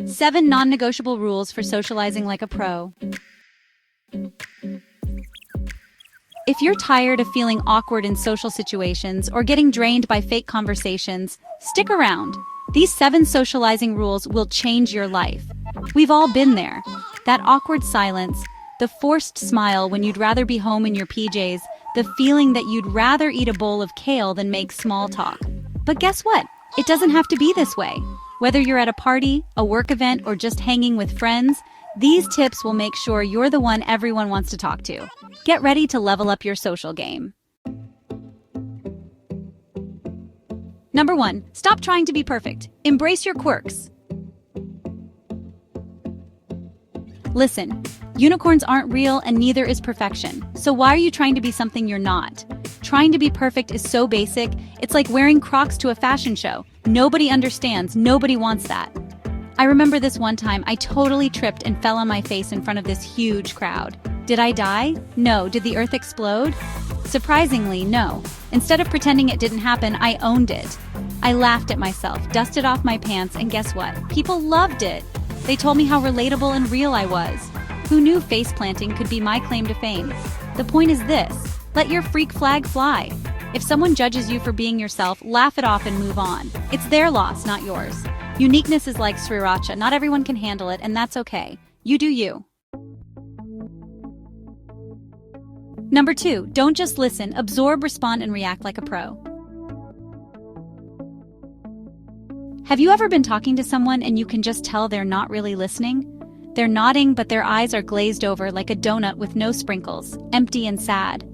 7 non-negotiable rules for socializing like a pro. If you're tired of feeling awkward in social situations or getting drained by fake conversations, stick around. These 7 socializing rules will change your life. We've all been there. That awkward silence, the forced smile when you'd rather be home in your PJs, the feeling that you'd rather eat a bowl of kale than make small talk. But guess what? It doesn't have to be this way. Whether you're at a party, a work event, or just hanging with friends, these tips will make sure you're the one everyone wants to talk to. Get ready to level up your social game. Number 1, stop trying to be perfect. Embrace your quirks. Listen, unicorns aren't real and neither is perfection. So why are you trying to be something you're not? Trying to be perfect is so basic, it's like wearing Crocs to a fashion show. Nobody understands, nobody wants that. I remember this one time I totally tripped and fell on my face in front of this huge crowd. Did I die? No. Did the earth explode? Surprisingly, no. Instead of pretending it didn't happen, I owned it. I laughed at myself, dusted off my pants, and guess what? People loved it. They told me how relatable and real I was. Who knew face planting could be my claim to fame? The point is this: let your freak flag fly. If someone judges you for being yourself, laugh it off and move on. It's their loss, not yours. Uniqueness is like sriracha. Not everyone can handle it, and that's okay. You do you. Number 2, don't just listen, absorb, respond, and react like a pro. Have you ever been talking to someone and you can just tell they're not really listening? They're nodding, but their eyes are glazed over like a donut with no sprinkles, empty and sad.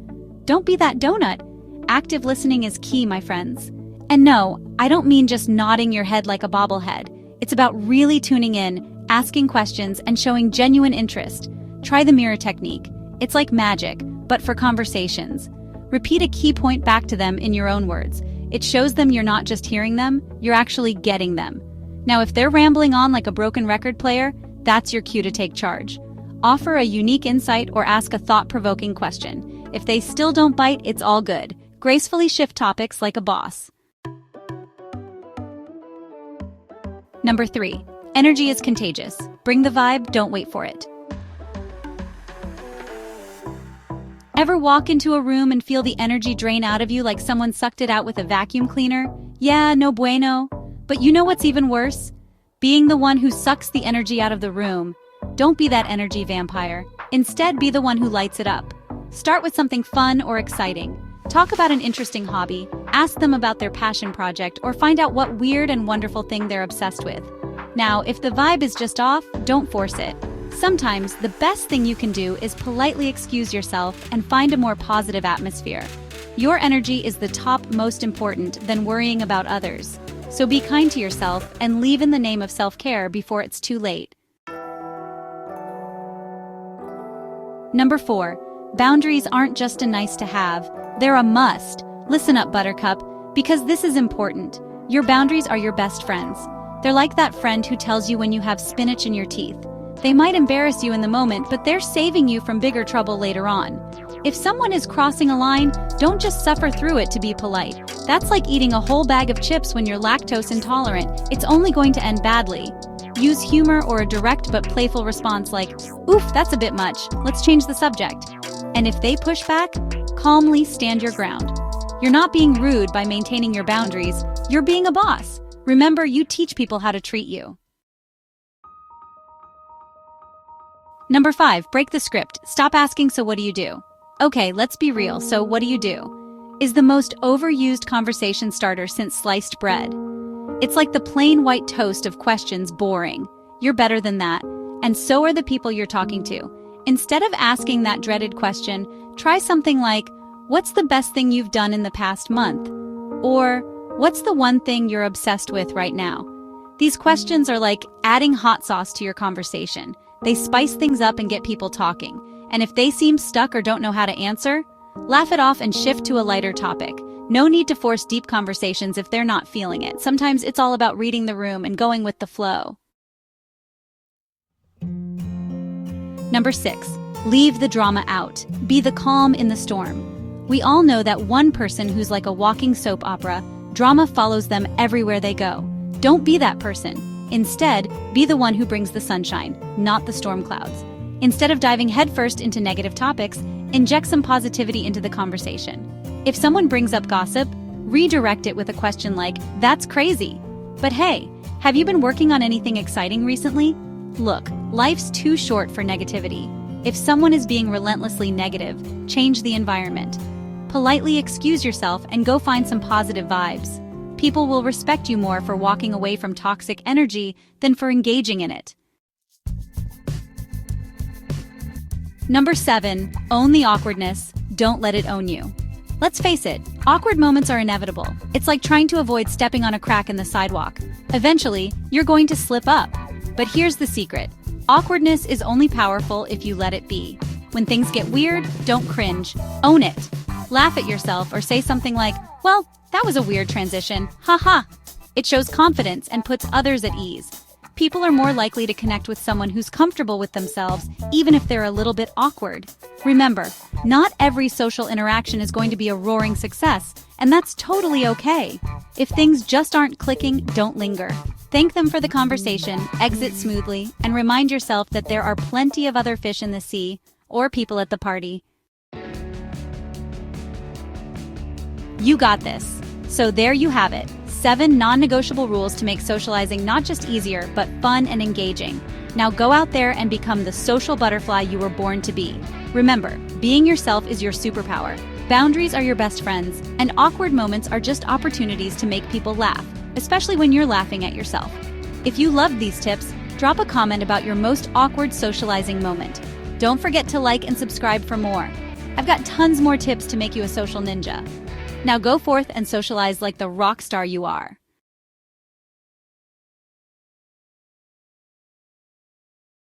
Don't be that donut. Active listening is key, my friends. And no, I don't mean just nodding your head like a bobblehead. It's about really tuning in, asking questions, and showing genuine interest. Try the mirror technique. It's like magic, but for conversations. Repeat a key point back to them in your own words. It shows them you're not just hearing them, you're actually getting them. Now, if they're rambling on like a broken record player, that's your cue to take charge. Offer a unique insight or ask a thought-provoking question. If they still don't bite, it's all good. Gracefully shift topics like a boss. Number 3, energy is contagious. Bring the vibe, don't wait for it. Ever walk into a room and feel the energy drain out of you like someone sucked it out with a vacuum cleaner? Yeah, no bueno. But you know what's even worse? Being the one who sucks the energy out of the room. Don't be that energy vampire. Instead, be the one who lights it up. Start with something fun or exciting. Talk about an interesting hobby, ask them about their passion project, or find out what weird and wonderful thing they're obsessed with. Now, if the vibe is just off, don't force it. Sometimes, the best thing you can do is politely excuse yourself and find a more positive atmosphere. Your energy is the top most important than worrying about others. So be kind to yourself and leave in the name of self-care before it's too late. Number 4, boundaries aren't just a nice to have, they're a must. Listen up, Buttercup, because this is important. Your boundaries are your best friends. They're like that friend who tells you when you have spinach in your teeth. They might embarrass you in the moment, but they're saving you from bigger trouble later on. If someone is crossing a line, don't just suffer through it to be polite. That's like eating a whole bag of chips when you're lactose intolerant. It's only going to end badly. Use humor or a direct but playful response like, "Oof, that's a bit much. Let's change the subject." And if they push back, calmly stand your ground. You're not being rude by maintaining your boundaries. You're being a boss. Remember, you teach people how to treat you. Number 5, break the script. Stop asking, "So what do you do?" Okay, let's be real. So what do you do? Is the most overused conversation starter since sliced bread. It's like the plain white toast of questions, boring. You're better than that. And so are the people you're talking to. Instead of asking that dreaded question, try something like, "What's the best thing you've done in the past month?" Or, "What's the one thing you're obsessed with right now?" These questions are like adding hot sauce to your conversation. They spice things up and get people talking. And if they seem stuck or don't know how to answer, laugh it off and shift to a lighter topic. No need to force deep conversations if they're not feeling it. Sometimes it's all about reading the room and going with the flow. Number 6, leave the drama out. Be the calm in the storm. We all know that one person who's like a walking soap opera. Drama follows them everywhere they go. Don't be that person. Instead, be the one who brings the sunshine, not the storm clouds. Instead of diving headfirst into negative topics, inject some positivity into the conversation. If someone brings up gossip, redirect it with a question like, "That's crazy. But hey, have you been working on anything exciting recently?" Look, life's too short for negativity. If someone is being relentlessly negative, change the environment. Politely excuse yourself and go find some positive vibes. People will respect you more for walking away from toxic energy than for engaging in it. Number 7, own the awkwardness. Don't let it own you. Let's face it, awkward moments are inevitable. It's like trying to avoid stepping on a crack in the sidewalk. Eventually, you're going to slip up. But here's the secret. Awkwardness is only powerful if you let it be. When things get weird, don't cringe. Own it. Laugh at yourself or say something like, "Well, that was a weird transition. Haha." It shows confidence and puts others at ease. People are more likely to connect with someone who's comfortable with themselves, even if they're a little bit awkward. Remember, not every social interaction is going to be a roaring success, and that's totally okay. If things just aren't clicking, don't linger. Thank them for the conversation, exit smoothly, and remind yourself that there are plenty of other fish in the sea, or people at the party. You got this. So there you have it. 7 non-negotiable rules to make socializing not just easier, but fun and engaging. Now go out there and become the social butterfly you were born to be. Remember, being yourself is your superpower. Boundaries are your best friends, and awkward moments are just opportunities to make people laugh, especially when you're laughing at yourself. If you loved these tips, drop a comment about your most awkward socializing moment. Don't forget to like and subscribe for more. I've got tons more tips to make you a social ninja. Now go forth and socialize like the rock star you are.